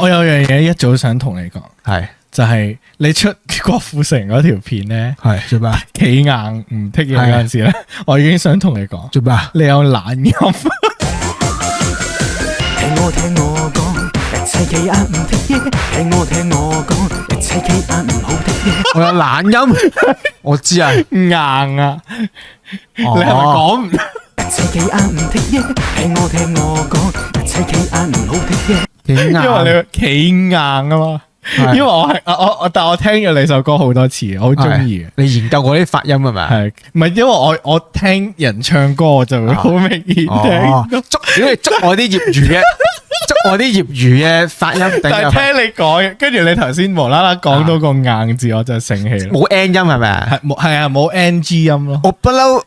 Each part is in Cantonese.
我有樣嘢一早想同你講，係就係你出郭富城嗰條片咧，係做咩？企硬唔剔嘢嗰陣時咧，我已經想同你講，做咩？你有懶音。聽我講，一切企硬唔剔嘢。聽我講，一切企硬唔好剔嘢。我有懶音，我知啊，硬啊！你係咪講唔？一切企硬唔剔嘢。聽我講，一切企硬唔好剔嘢。因因為你企硬啊嘛。因為我係但我聽咗你首歌好多次，我好中意嘅。你研究過啲發音係咪？係唔係？因為我聽人唱歌，我就會好明顯聽。如果你捉我啲業餘嘅，捉我啲業餘嘅發音，但係聽你講，跟住你頭先無啦啦講到個硬字，我就醒起啦。冇 N 音係咪啊？係啊，冇 NG 音咯。我不嬲，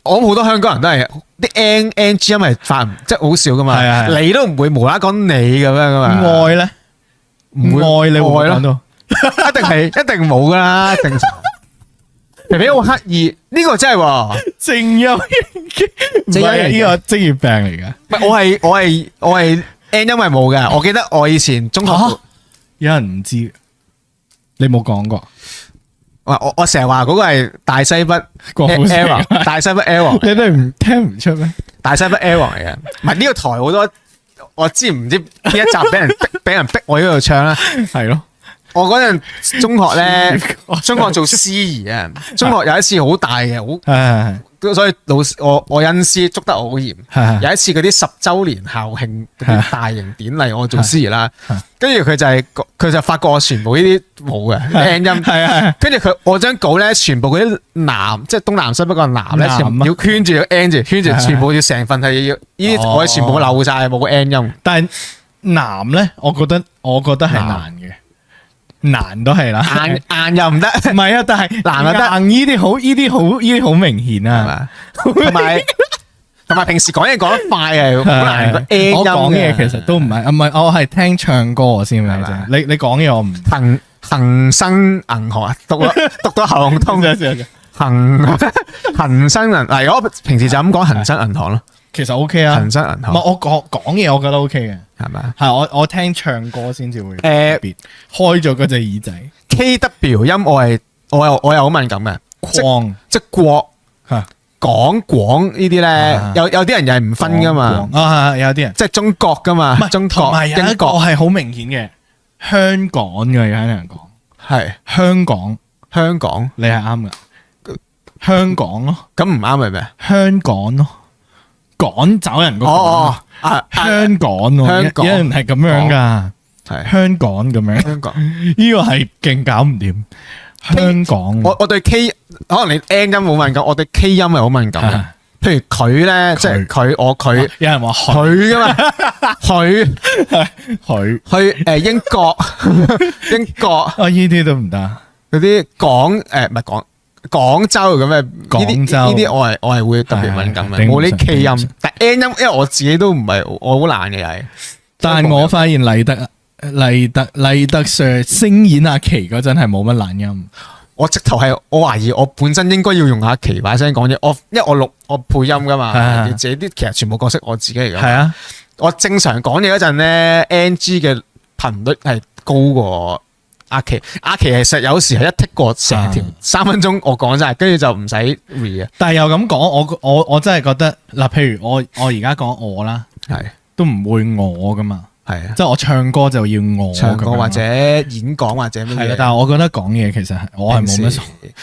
我諗好多香港人都係啲 NG 音係發唔即係好少噶嘛。係啊係你都唔會無啦啦講你咁樣噶嘛。愛咧，唔愛你會唔會講到？一定冇噶啦，正常。皮皮好刻意，呢個真係喎，正音，唔係呢個職業病嚟噶。唔係我係 N 音係冇嘅。我記得我以前中學有人唔知，你冇講過。我成日話嗰個係大西北郭富城 Air 王，大西北 Air 王，你哋唔聽唔出咩？大西北 Air 王嚟嘅。唔係呢個台好多，我知唔知邊一集俾人逼我喺度唱啦。係咯。我嗰陣中學咧，中學做司儀啊，中學有一次好大嘅，好，所以老師我恩師捉得我好嚴。有一次嗰啲10週年校慶嗰啲大型典禮，我做司儀啦，跟住佢就發覺我全部呢啲冇嘅 N 音，跟住我張稿咧，全部嗰啲南即係東南西北個南咧，要圈住個 N 字，圈住全部要成份係要呢啲，我全部漏晒冇 N 音。但係南咧，我覺得係難嘅。難都係啦，硬又唔得，唔係啊！但係難又得，硬呢啲好明顯啊，同埋平時講嘢講得快係好難個 N 音嘅。我講嘢其實都唔係，唔係我係聽唱歌先嘅啫。你講嘢我唔恒生銀行啊，讀到喉嚨痛。恒生銀嗱，如果我平時就咁講恒生銀行咯，其實 OK 啊。恒生銀行，唔係我講嘢，我覺得 OK 嘅。係咪？係我聽唱歌先至會別開咗嗰隻耳仔。KW 音我又好敏感嘅，即係國港廣呢啲咧，有啲人又係唔分噶嘛。有啲人即係中國噶嘛，中國英國係好明顯嘅，香港嘅有人講係香港，你係啱噶，香港咯，咁唔啱係咩？香港咯，趕走人嗰個。香港喎，有人係咁樣噶，係香港咁樣，香港呢個係勁搞唔掂。香港，我對 K 可能你 N 音冇敏感，我對 K 音係好敏感嘅。譬如佢咧，即係佢，有人話佢噶嘛，佢去英國啊，呢啲都唔得。嗰啲唔係廣州咁嘅，呢啲我係會特別敏感嘅，冇啲 K 音，但 N 音因為我自己都唔係我好懶嘅又係。但係我發現麗德 Sir 聲演阿琪嗰陣係冇乜懶音，我直頭係我懷疑我本身應該要用阿琪把聲講嘢，因為我配音噶嘛，自己啲其實全部角色我自己嚟噶。係啊，我正常講嘢嗰陣咧 NG 嘅頻率係高過阿琪其實有時係一剔過成條3分鐘我講晒，跟住就唔使 re 啊。但係又咁講，我真係覺得嗱，譬如我而家講我啦，係都唔會我噶嘛，係啊，即係我唱歌就要我唱歌或者演講或者乜嘢。但係我覺得講嘢其實我係冇乜，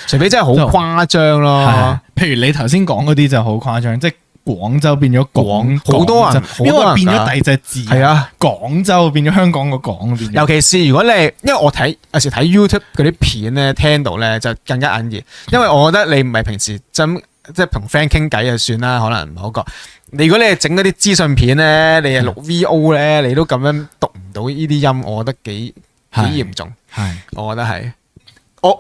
除非真係好誇張咯。譬如你頭先講嗰啲就好誇張，即係廣州變咗廣，好多人因為變咗第二隻字，係啊，廣州變咗香港個廣邊。尤其是如果你因為我有時睇 YouTube 嗰啲片咧，聽到咧就更加引熱，因為我覺得你唔係平時即係同 friend 傾偈就算啦，可能唔好覺。如果你係整嗰啲資訊片咧，你係錄 VO 咧，你都咁樣讀唔到呢啲音，我覺得幾嚴重。係，我覺得係。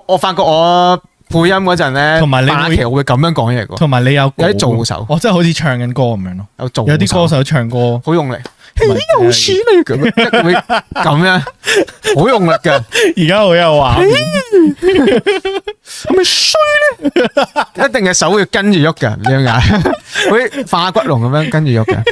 我發覺我配音嗰陣咧，同埋你其實會咁樣講嘢嘅，同埋你有啲做手，我真係好似唱緊歌咁樣咯。有啲歌手唱歌好用力，有屎你咁樣，會咁樣好用力嘅。而家好有畫面，係咪衰咧？一定嘅手要跟住喐嘅，點解？好似化骨龍咁樣跟住喐嘅。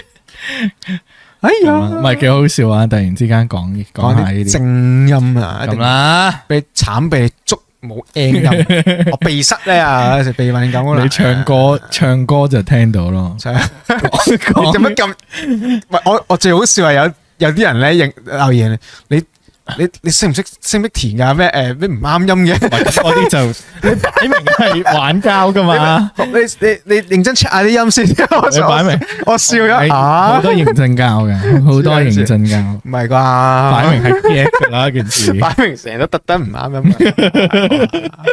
哎呀，唔係幾好笑啊！突然之間講下呢啲正音啊，咁啦，被慘被捉冇 N 音，我鼻塞咧啊，鼻敏感啦。你唱歌就聽到咯。做乜咁？唔係我最好笑係有啲人咧留言你識唔識填㗎？咩唔啱音嘅？嗰啲就你擺明係玩膠㗎嘛？你認真 check 下啲音先。你擺明我笑咗好多認真膠嘅，好多認真膠。唔係啩？擺明係 get 㗎啦件事。擺明成日都特登唔啱音。